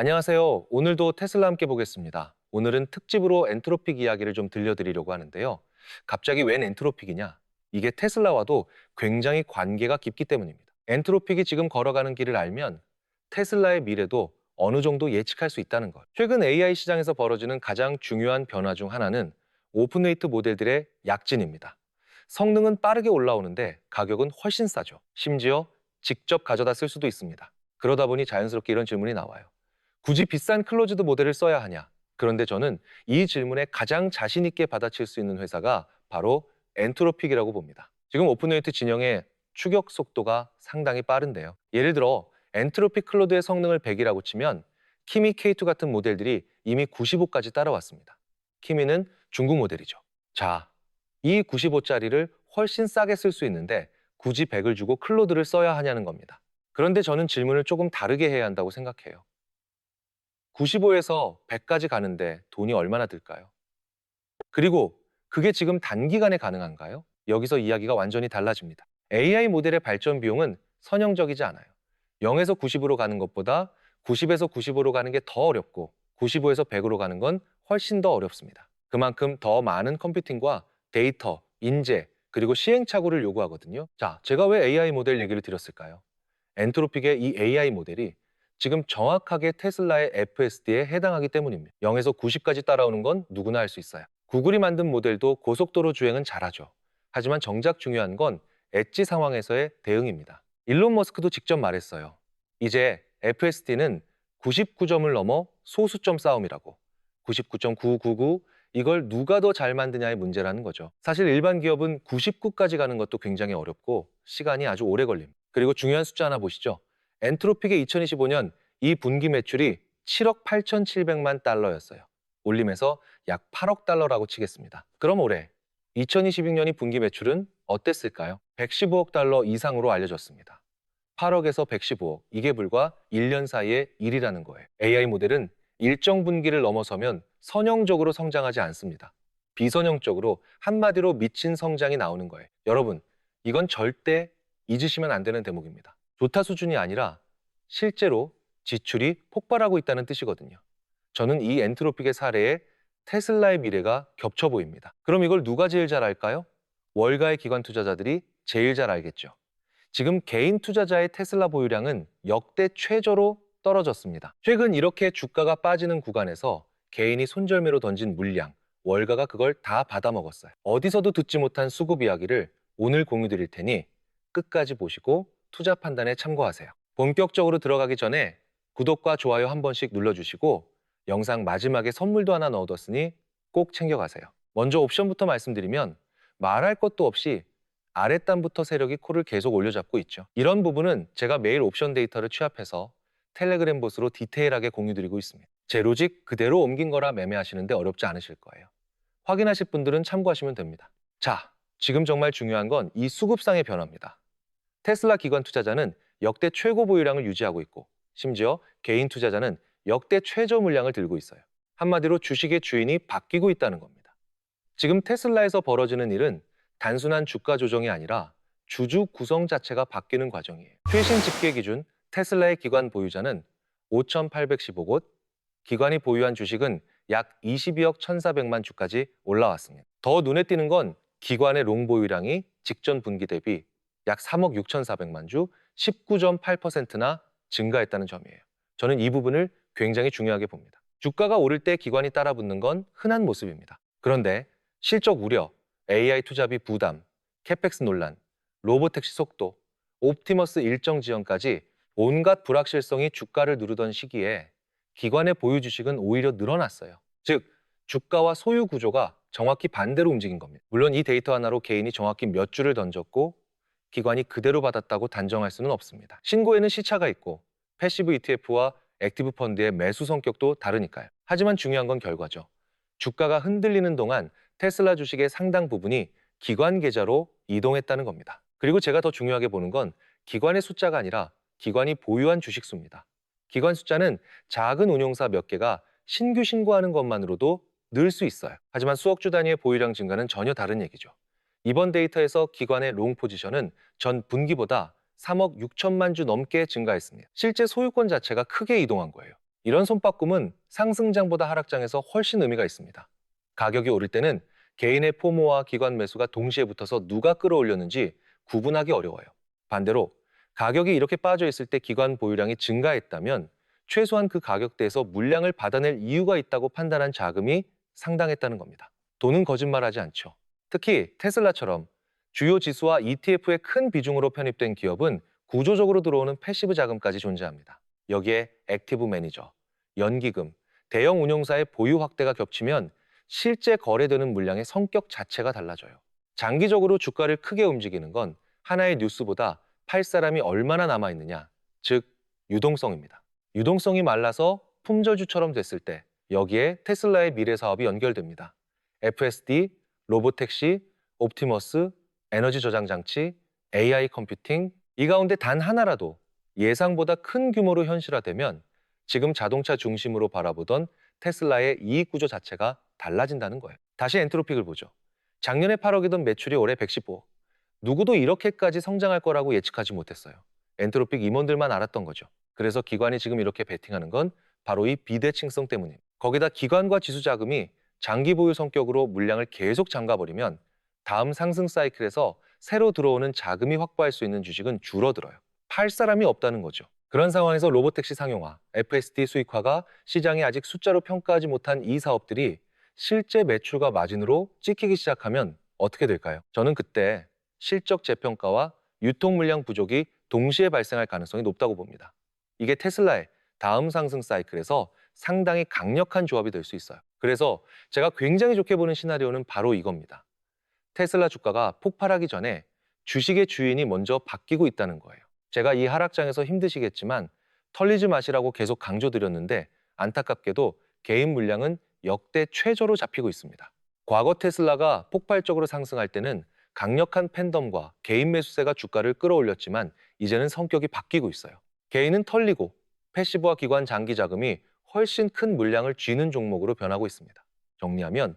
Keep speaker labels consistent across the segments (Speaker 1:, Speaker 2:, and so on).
Speaker 1: 안녕하세요. 오늘도 테슬라 함께 보겠습니다. 오늘은 특집으로 엔트로픽 이야기를 좀 들려드리려고 하는데요. 갑자기 웬 엔트로픽이냐? 이게 테슬라와도 굉장히 관계가 깊기 때문입니다. 엔트로픽이 지금 걸어가는 길을 알면 테슬라의 미래도 어느 정도 예측할 수 있다는 것. 최근 AI 시장에서 벌어지는 가장 중요한 변화 중 하나는 오픈웨이트 모델들의 약진입니다. 성능은 빠르게 올라오는데 가격은 훨씬 싸죠. 심지어 직접 가져다 쓸 수도 있습니다. 그러다 보니 자연스럽게 이런 질문이 나와요. 굳이 비싼 클로즈드 모델을 써야 하냐? 그런데 저는 이 질문에 가장 자신 있게 받아칠 수 있는 회사가 바로 엔트로픽이라고 봅니다. 지금 오픈웨이트 진영의 추격 속도가 상당히 빠른데요. 예를 들어 엔트로픽 클로드의 성능을 100이라고 치면 키미 K2 같은 모델들이 이미 95까지 따라왔습니다. 키미는 중국 모델이죠. 자, 이 95짜리를 훨씬 싸게 쓸 수 있는데 굳이 100을 주고 클로드를 써야 하냐는 겁니다. 그런데 저는 질문을 조금 다르게 해야 한다고 생각해요. 95에서 100까지 가는데 돈이 얼마나 들까요? 그리고 그게 지금 단기간에 가능한가요? 여기서 이야기가 완전히 달라집니다. AI 모델의 발전 비용은 선형적이지 않아요. 0에서 90으로 가는 것보다 90에서 95로 가는 게 더 어렵고 95에서 100으로 가는 건 훨씬 더 어렵습니다. 그만큼 더 많은 컴퓨팅과 데이터, 인재, 그리고 시행착오를 요구하거든요. 자, 제가 왜 AI 모델 얘기를 드렸을까요? 엔트로픽의 이 AI 모델이 지금 정확하게 테슬라의 FSD에 해당하기 때문입니다. 0에서 90까지 따라오는 건 누구나 할 수 있어요. 구글이 만든 모델도 고속도로 주행은 잘하죠. 하지만 정작 중요한 건 엣지 상황에서의 대응입니다. 일론 머스크도 직접 말했어요. 이제 FSD는 99점을 넘어 소수점 싸움이라고. 99.999 이걸 누가 더 잘 만드냐의 문제라는 거죠. 사실 일반 기업은 99까지 가는 것도 굉장히 어렵고 시간이 아주 오래 걸립니다. 그리고 중요한 숫자 하나 보시죠. 엔트로픽의 2025년 이 분기 매출이 7억 8,700만 달러였어요. 올림에서 약 8억 달러라고 치겠습니다. 그럼 올해 2026년이 분기 매출은 어땠을까요? 115억 달러 이상으로 알려졌습니다. 8억에서 115억, 이게 불과 1년 사이의 일이라는 거예요. AI 모델은 일정 분기를 넘어서면 선형적으로 성장하지 않습니다. 비선형적으로 한마디로 미친 성장이 나오는 거예요. 여러분, 이건 절대 잊으시면 안 되는 대목입니다. 좋다 수준이 아니라 실제로 지출이 폭발하고 있다는 뜻이거든요. 저는 이 엔트로픽의 사례에 테슬라의 미래가 겹쳐 보입니다. 그럼 이걸 누가 제일 잘 알까요? 월가의 기관 투자자들이 제일 잘 알겠죠. 지금 개인 투자자의 테슬라 보유량은 역대 최저로 떨어졌습니다. 최근 이렇게 주가가 빠지는 구간에서 개인이 손절매로 던진 물량, 월가가 그걸 다 받아먹었어요. 어디서도 듣지 못한 수급 이야기를 오늘 공유 드릴 테니 끝까지 보시고 투자 판단에 참고하세요. 본격적으로 들어가기 전에 구독과 좋아요 한 번씩 눌러주시고 영상 마지막에 선물도 하나 넣어뒀으니 꼭 챙겨가세요. 먼저 옵션부터 말씀드리면 말할 것도 없이 아랫단부터 세력이 코를 계속 올려잡고 있죠. 이런 부분은 제가 매일 옵션 데이터를 취합해서 텔레그램 봇으로 디테일하게 공유드리고 있습니다. 제 로직 그대로 옮긴 거라 매매하시는데 어렵지 않으실 거예요. 확인하실 분들은 참고하시면 됩니다. 자, 지금 정말 중요한 건 이 수급상의 변화입니다. 테슬라 기관 투자자는 역대 최고 보유량을 유지하고 있고 심지어 개인 투자자는 역대 최저 물량을 들고 있어요. 한마디로 주식의 주인이 바뀌고 있다는 겁니다. 지금 테슬라에서 벌어지는 일은 단순한 주가 조정이 아니라 주주 구성 자체가 바뀌는 과정이에요. 최신 집계 기준 테슬라의 기관 보유자는 5,815곳, 기관이 보유한 주식은 약 22억 1,400만 주까지 올라왔습니다. 더 눈에 띄는 건 기관의 롱 보유량이 직전 분기 대비 약 3억 6,400만 주, 19.8%나 증가했다는 점이에요. 저는 이 부분을 굉장히 중요하게 봅니다. 주가가 오를 때 기관이 따라붙는 건 흔한 모습입니다. 그런데 실적 우려, AI 투자비 부담, 캐펙스 논란, 로보택시 속도, 옵티머스 일정 지연까지 온갖 불확실성이 주가를 누르던 시기에 기관의 보유 주식은 오히려 늘어났어요. 즉, 주가와 소유 구조가 정확히 반대로 움직인 겁니다. 물론 이 데이터 하나로 개인이 정확히 몇 주를 던졌고 기관이 그대로 받았다고 단정할 수는 없습니다. 신고에는 시차가 있고 패시브 ETF와 액티브 펀드의 매수 성격도 다르니까요. 하지만 중요한 건 결과죠. 주가가 흔들리는 동안 테슬라 주식의 상당 부분이 기관 계좌로 이동했다는 겁니다. 그리고 제가 더 중요하게 보는 건 기관의 숫자가 아니라 기관이 보유한 주식 수입니다. 기관 숫자는 작은 운용사 몇 개가 신규 신고하는 것만으로도 늘 수 있어요. 하지만 수억 주 단위의 보유량 증가는 전혀 다른 얘기죠. 이번 데이터에서 기관의 롱 포지션은 전 분기보다 3억 6천만 주 넘게 증가했습니다. 실제 소유권 자체가 크게 이동한 거예요. 이런 손바꿈은 상승장보다 하락장에서 훨씬 의미가 있습니다. 가격이 오를 때는 개인의 포모와 기관 매수가 동시에 붙어서 누가 끌어올렸는지 구분하기 어려워요. 반대로 가격이 이렇게 빠져 있을 때 기관 보유량이 증가했다면 최소한 그 가격대에서 물량을 받아낼 이유가 있다고 판단한 자금이 상당했다는 겁니다. 돈은 거짓말하지 않죠. 특히 테슬라처럼 주요 지수와 ETF의 큰 비중으로 편입된 기업은 구조적으로 들어오는 패시브 자금까지 존재합니다. 여기에 액티브 매니저, 연기금, 대형 운용사의 보유 확대가 겹치면 실제 거래되는 물량의 성격 자체가 달라져요. 장기적으로 주가를 크게 움직이는 건 하나의 뉴스보다 팔 사람이 얼마나 남아있느냐, 즉 유동성입니다. 유동성이 말라서 품절주처럼 됐을 때 여기에 테슬라의 미래 사업이 연결됩니다. FSD, 로보택시, 옵티머스, 에너지 저장 장치, AI 컴퓨팅, 이 가운데 단 하나라도 예상보다 큰 규모로 현실화되면 지금 자동차 중심으로 바라보던 테슬라의 이익 구조 자체가 달라진다는 거예요. 다시 엔트로픽을 보죠. 작년에 8억이던 매출이 올해 115억. 누구도 이렇게까지 성장할 거라고 예측하지 못했어요. 엔트로픽 임원들만 알았던 거죠. 그래서 기관이 지금 이렇게 베팅하는 건 바로 이 비대칭성 때문입니다. 거기다 기관과 지수 자금이 장기 보유 성격으로 물량을 계속 잠가버리면 다음 상승 사이클에서 새로 들어오는 자금이 확보할 수 있는 주식은 줄어들어요. 팔 사람이 없다는 거죠. 그런 상황에서 로보택시 상용화, FSD 수익화가 시장이 아직 숫자로 평가하지 못한 이 사업들이 실제 매출과 마진으로 찍히기 시작하면 어떻게 될까요? 저는 그때 실적 재평가와 유통 물량 부족이 동시에 발생할 가능성이 높다고 봅니다. 이게 테슬라의 다음 상승 사이클에서 상당히 강력한 조합이 될 수 있어요. 그래서 제가 굉장히 좋게 보는 시나리오는 바로 이겁니다. 테슬라 주가가 폭발하기 전에 주식의 주인이 먼저 바뀌고 있다는 거예요. 제가 이 하락장에서 힘드시겠지만 털리지 마시라고 계속 강조드렸는데 안타깝게도 개인 물량은 역대 최저로 잡히고 있습니다. 과거 테슬라가 폭발적으로 상승할 때는 강력한 팬덤과 개인 매수세가 주가를 끌어올렸지만 이제는 성격이 바뀌고 있어요. 개인은 털리고 패시브와 기관 장기 자금이 훨씬 큰 물량을 쥐는 종목으로 변하고 있습니다. 정리하면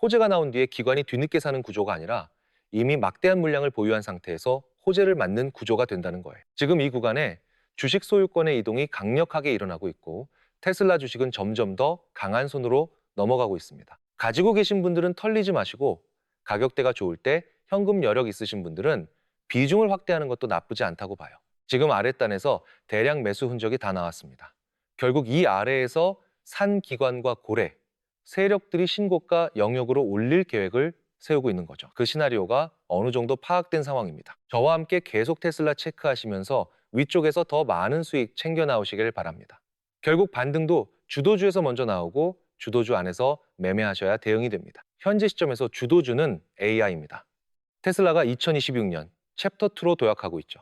Speaker 1: 호재가 나온 뒤에 기관이 뒤늦게 사는 구조가 아니라 이미 막대한 물량을 보유한 상태에서 호재를 맞는 구조가 된다는 거예요. 지금 이 구간에 주식 소유권의 이동이 강력하게 일어나고 있고 테슬라 주식은 점점 더 강한 손으로 넘어가고 있습니다. 가지고 계신 분들은 털리지 마시고 가격대가 좋을 때 현금 여력 있으신 분들은 비중을 확대하는 것도 나쁘지 않다고 봐요. 지금 아랫단에서 대량 매수 흔적이 다 나왔습니다. 결국 이 아래에서 산 기관과 고래, 세력들이 신고가 영역으로 올릴 계획을 세우고 있는 거죠. 그 시나리오가 어느 정도 파악된 상황입니다. 저와 함께 계속 테슬라 체크하시면서 위쪽에서 더 많은 수익 챙겨 나오시길 바랍니다. 결국 반등도 주도주에서 먼저 나오고 주도주 안에서 매매하셔야 대응이 됩니다. 현재 시점에서 주도주는 AI입니다. 테슬라가 2026년 챕터 2로 도약하고 있죠.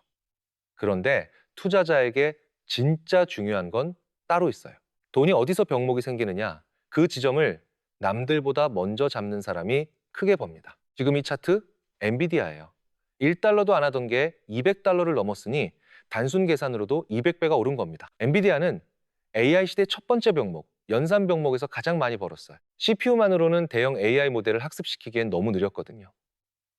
Speaker 1: 그런데 투자자에게 진짜 중요한 건 따로 있어요. 돈이 어디서 병목이 생기느냐? 그 지점을 남들보다 먼저 잡는 사람이 크게 법니다. 지금 이 차트 엔비디아예요. 1달러도 안 하던 게 200달러를 넘었으니 단순 계산으로도 200배가 오른 겁니다. 엔비디아는 AI 시대 첫 번째 병목, 연산 병목에서 가장 많이 벌었어요. CPU만으로는 대형 AI 모델을 학습시키기엔 너무 느렸거든요.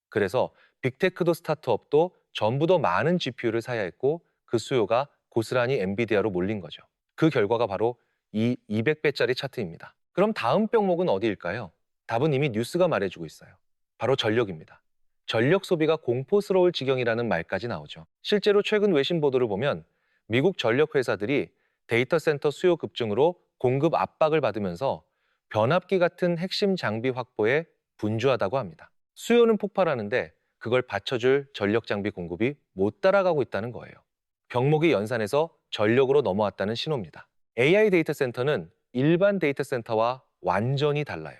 Speaker 1: 그래서 빅테크도 스타트업도 전부 더 많은 GPU를 사야 했고 그 수요가 고스란히 엔비디아로 몰린 거죠. 그 결과가 바로 이 200배짜리 차트입니다. 그럼 다음 병목은 어디일까요? 답은 이미 뉴스가 말해주고 있어요. 바로 전력입니다. 전력 소비가 공포스러울 지경이라는 말까지 나오죠. 실제로 최근 외신 보도를 보면 미국 전력 회사들이 데이터 센터 수요 급증으로 공급 압박을 받으면서 변압기 같은 핵심 장비 확보에 분주하다고 합니다. 수요는 폭발하는데 그걸 받쳐줄 전력 장비 공급이 못 따라가고 있다는 거예요. 병목이 연산에서 전력으로 넘어왔다는 신호입니다. AI 데이터 센터는 일반 데이터 센터와 완전히 달라요.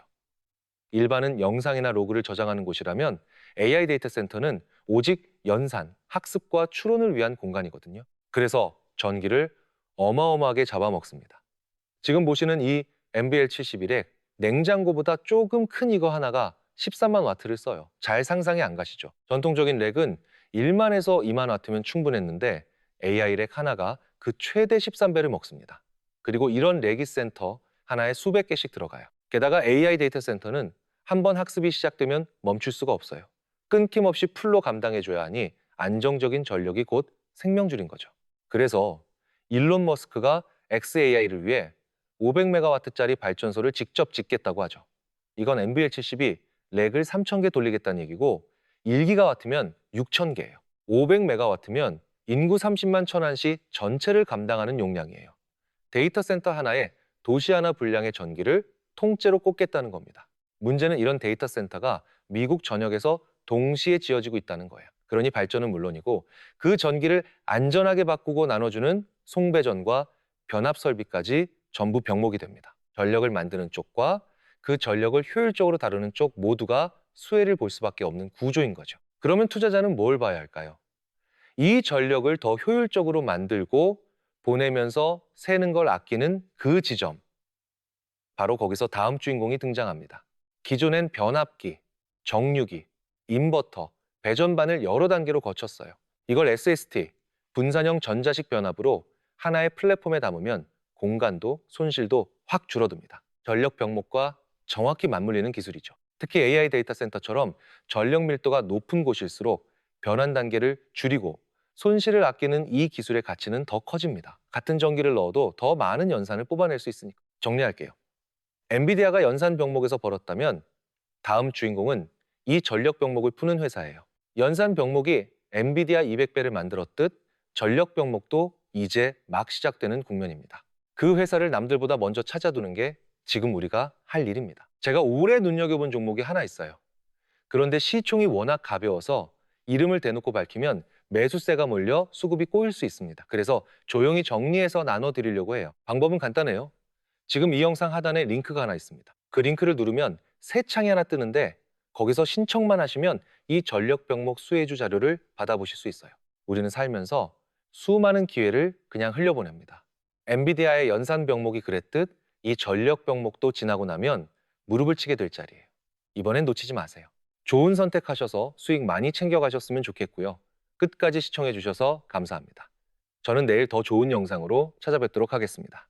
Speaker 1: 일반은 영상이나 로그를 저장하는 곳이라면 AI 데이터 센터는 오직 연산, 학습과 추론을 위한 공간이거든요. 그래서 전기를 어마어마하게 잡아먹습니다. 지금 보시는 이 NBL71에 냉장고보다 조금 큰 이거 하나가 13만 와트를 써요. 잘 상상이 안 가시죠? 전통적인 렉은 1만에서 2만 와트면 충분했는데 AI 렉 하나가 그 최대 13배를 먹습니다. 그리고 이런 레기 센터 하나에 수백 개씩 들어가요. 게다가 AI 데이터 센터는 한번 학습이 시작되면 멈출 수가 없어요. 끊김없이 풀로 감당해줘야 하니 안정적인 전력이 곧 생명줄인 거죠. 그래서 일론 머스크가 XAI를 위해 500메가와트짜리 발전소를 직접 짓겠다고 하죠. 이건 NVL70이 렉을 3000개 돌리겠다는 얘기고 1기가와트면 6000개예요. 500메가와트면 인구 30만 천안시 전체를 감당하는 용량이에요. 데이터 센터 하나에 도시 하나 분량의 전기를 통째로 꽂겠다는 겁니다. 문제는 이런 데이터 센터가 미국 전역에서 동시에 지어지고 있다는 거예요. 그러니 발전은 물론이고 그 전기를 안전하게 바꾸고 나눠주는 송배전과 변압 설비까지 전부 병목이 됩니다. 전력을 만드는 쪽과 그 전력을 효율적으로 다루는 쪽 모두가 수혜를 볼 수밖에 없는 구조인 거죠. 그러면 투자자는 뭘 봐야 할까요? 이 전력을 더 효율적으로 만들고 보내면서 새는 걸 아끼는 그 지점. 바로 거기서 다음 주인공이 등장합니다. 기존엔 변압기, 정류기, 인버터, 배전반을 여러 단계로 거쳤어요. 이걸 SST, 분산형 전자식 변압으로 하나의 플랫폼에 담으면 공간도 손실도 확 줄어듭니다. 전력 병목과 정확히 맞물리는 기술이죠. 특히 AI 데이터 센터처럼 전력 밀도가 높은 곳일수록 변환 단계를 줄이고 손실을 아끼는 이 기술의 가치는 더 커집니다. 같은 전기를 넣어도 더 많은 연산을 뽑아낼 수 있으니까. 정리할게요. 엔비디아가 연산 병목에서 벌었다면 다음 주인공은 이 전력 병목을 푸는 회사예요. 연산 병목이 엔비디아 200배를 만들었듯 전력 병목도 이제 막 시작되는 국면입니다. 그 회사를 남들보다 먼저 찾아두는 게 지금 우리가 할 일입니다. 제가 오래 눈여겨본 종목이 하나 있어요. 그런데 시총이 워낙 가벼워서 이름을 대놓고 밝히면 매수세가 몰려 수급이 꼬일 수 있습니다. 그래서 조용히 정리해서 나눠드리려고 해요. 방법은 간단해요. 지금 이 영상 하단에 링크가 하나 있습니다. 그 링크를 누르면 새 창이 하나 뜨는데 거기서 신청만 하시면 이 전력 병목 수혜주 자료를 받아보실 수 있어요. 우리는 살면서 수많은 기회를 그냥 흘려보냅니다. 엔비디아의 연산 병목이 그랬듯 이 전력 병목도 지나고 나면 무릎을 치게 될 자리예요. 이번엔 놓치지 마세요. 좋은 선택하셔서 수익 많이 챙겨가셨으면 좋겠고요. 끝까지 시청해 주셔서 감사합니다. 저는 내일 더 좋은 영상으로 찾아뵙도록 하겠습니다.